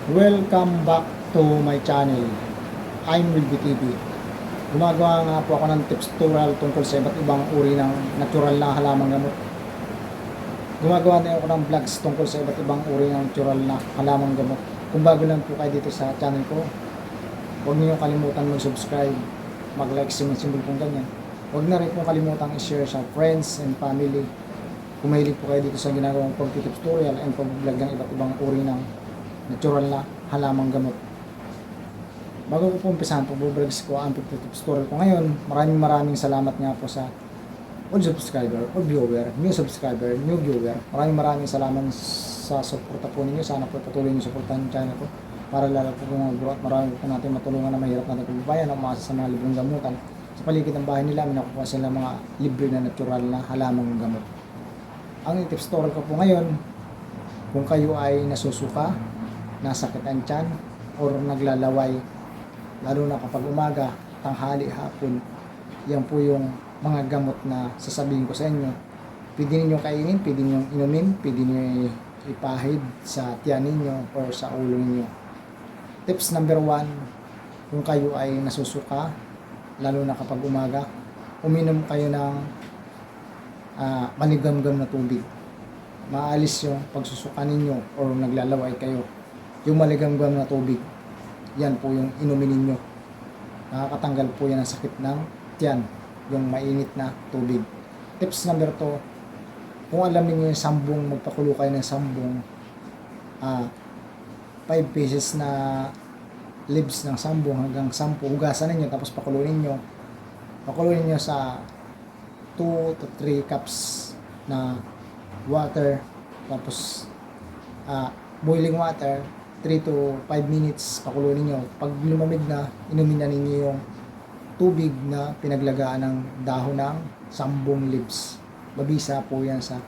Welcome back to my channel. I'm Wilby TV. Gumagawa nga po ako ng tips tutorial tungkol sa iba't ibang uri ng natural na halamang gamot. Gumagawa din ako ng vlogs tungkol sa iba't ibang uri ng natural na halamang gamot. Kung bago lang po kayo dito sa channel ko, huwag niyo kalimutan mag-subscribe, mag-like, simbol kung ganyan. Huwag na rin po kalimutan i-share sa friends and family. Kung mahilig po kayo dito sa ginagawang pag-tips tutorial and pag-vlog ng iba't ibang uri ng natural na halamang gamot. Bago ko po umpisahan po, bubrags ko ang tips tutorial ko ngayon. Maraming salamat nga po sa old subscriber, old viewer, new subscriber, new viewer. Maraming salamat sa suporta po ninyo. Sana po patuloy niyo suportahan yung channel ko para lalo po mag-grow at marami po natin matulungan na mahirap natin kababayan na umasa sa mga libreng gamutan. Sa paligid ng bahay nila, nakukuha sila mga libre na natural na halamang gamot. Ang tips tutorial ko po ngayon, kung kayo ay nasusuka, nasakit ang tiyan, or naglalaway, lalo na kapag umaga, tanghali, hapon, yan po yung mga gamot na sasabihin ko sa inyo. Pwede ninyo kainin, pwede ninyo inumin, pwede ninyo ipahid sa tiyan ninyo or sa ulo ninyo. Tips number 1, kung kayo ay nasusuka, lalo na kapag umaga, uminom kayo ng maligamgam na tubig. Maalis yung pagsusuka ninyo or naglalaway kayo. Yung maligamgam na tubig, yan po yung inumin ninyo. Nakakatanggal po yan ang sakit ng tiyan, yung mainit na tubig. Tips number 2, kung alam niyo yung sambong, magpakulo kayo ng sambong, 5 pieces na leaves ng sambong hanggang 10, hugasan ninyo tapos pakuluin niyo sa 2 to 3 cups na water, tapos boiling water, 3 to 5 minutes pakuluin niyo. Pag lumamig na, inumin na ninyo yung tubig na pinaglagaan ng dahon ng sambong leaves. Mabisa po yan sa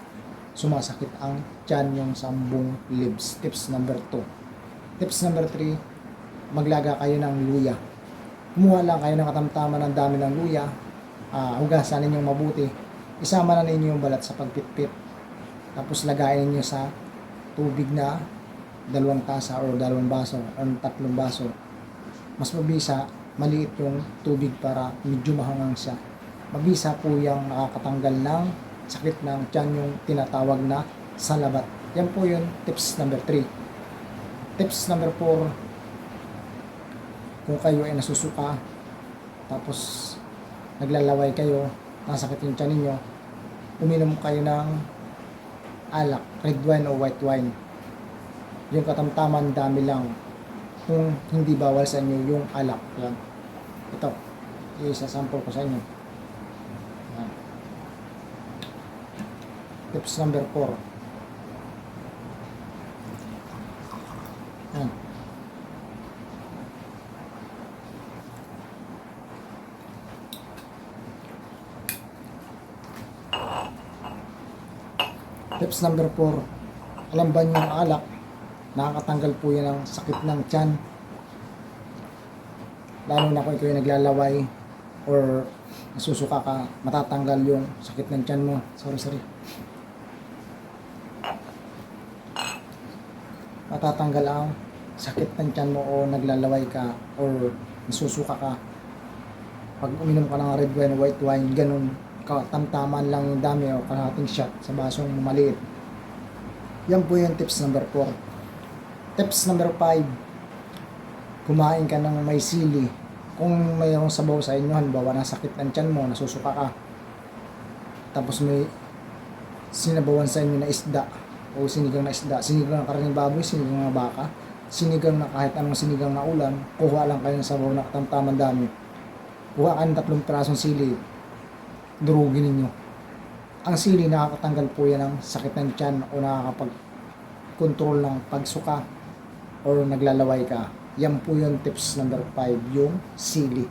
sumasakit ang tiyan yung sambong leaves. Tips number 2. Tips number 3, maglaga kayo ng luya. Kumuha lang kayo ng katamtaman ng dami ng luya, hugasan ninyong mabuti, isama na ninyo yung balat sa pagpitpit, tapos lagayin niyo sa tubig na 2 tasa or 2 baso or 3 baso. Mas mabisa, maliit yung tubig para medyo mahangang siya. Mabisa po yung nakakatanggal ng sakit ng tiyan, yung tinatawag na salabat. Yan po yung tips number 3. Tips number 4, kung kayo ay nasusuka, tapos naglalaway kayo, nasakit yung tiyan ninyo, uminom kayo ng alak, red wine o white wine. Yung katamtaman, dami lang. Kung hindi bawal sa inyo yung alak. Yan. Ito, isa-sample ko sa inyo. Yan. Tips number 4. Yan. Tips number 4. Alam ba niyo ang alak? Nakakatanggal po yan ng sakit ng tiyan. Lalo na kung kayo naglalaway or nasusuka ka, matatanggal yung sakit ng tiyan mo. Sorry. Matatanggal ang sakit ng tiyan mo o naglalaway ka or nasusuka ka. Pag uminom ka ng red wine, white wine, ganun, katamtaman lang yung dami o kalahating shot sa basong maliit. Yan po yung tips number 4. Tips number 5, kumain ka ng may sili. Kung mayroong sabaw sa inyo, halimbawa nasakit ng tiyan mo, nasusuka ka, tapos may sinabawan sa inyo na isda o sinigang na isda, sinigang na karning baboy, sinigang na baka, sinigang na kahit anong sinigang na ulam, kuha lang kayo ng sabaw na katamtaman dami. Kuha ka ng 3 pirasong sili, durugin ninyo. Ang sili, nakakatanggal po yan ng sakit ng tiyan o nakakapag-control ng pagsuka or naglalaway ka. Yan po yung tips number 5, yung sili.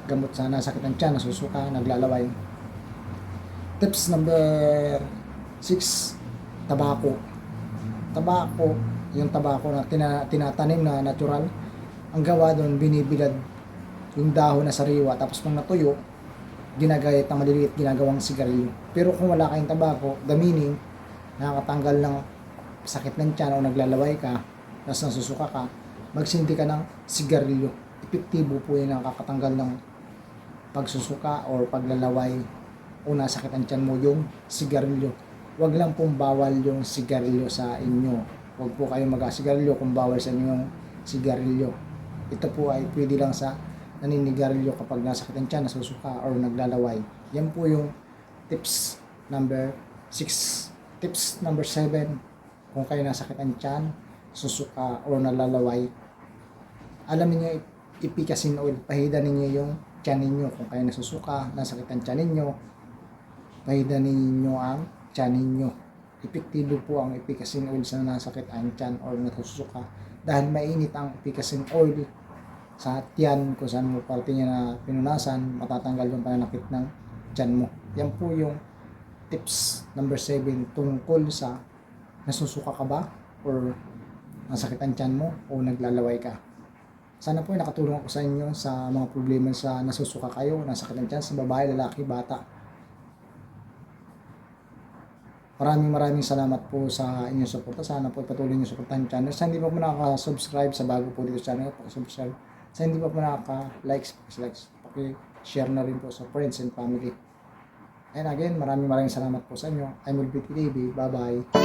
Gamot sa nasakit ng tiyan, nasusuka, naglalaway. Tips number 6, tabako. Tabako, yung tabako na tinatanim na natural, ang gawa doon, binibilad yung dahon na sariwa, tapos pag natuyo, ginagayat na maliliit, ginagawang sigarilyo. Pero kung wala kayong tabako, the meaning, nakakatanggal ng sakit ng tiyan o naglalaway ka, tapos nasusuka ka, magsindi ka ng sigarilyo. Epektibo po yun ang kakatanggal ng pagsusuka or paglalaway o nasakit ang tiyan mo yung sigarilyo. Huwag lang pong bawal yung sigarilyo sa inyo. Huwag po kayong mag-sigarilyo kung bawal sa inyo yung sigarilyo. Ito po ay pwede lang sa naninigarilyo kapag nasakit ang tiyan, nasusuka or naglalaway. Yan po yung tips number 6. Tips number 7, kung kayo nasakit ang tiyan, susuka or nalalaway, alamin nyo ipikasin oil, pahida ninyo yung tiyan ninyo. Kung kayo nasusuka, nasakit ang tiyan ninyo, pahida ninyo ang tiyan ninyo. Epektibo po ang ipikasin oil sa nasakit ang tiyan or nasusuka dahil mainit ang ipikasin oil sa tiyan kung saan mo parte niya na pinunasan, matatanggal yung pananakit ng tiyan mo. Yan po yung tips number 7 tungkol sa nasusuka ka ba or nasakit ang tiyan mo o naglalaway ka. Sana po ay nakatulong ako sa inyo sa mga problema sa nasusuka kayo, nasakit ang tiyan sa babae, lalaki, bata. Maraming salamat po sa inyong suporta. Sana po patuloy niyo suportahan yung channel. Sa hindi pa po nakaka-subscribe sa bago po dito sa channel, subscribe. Sa hindi pa po nakaka-likes, paki-share na rin po sa friends and family. And again, maraming salamat po sa inyo. I'm Will TV. Bye-bye.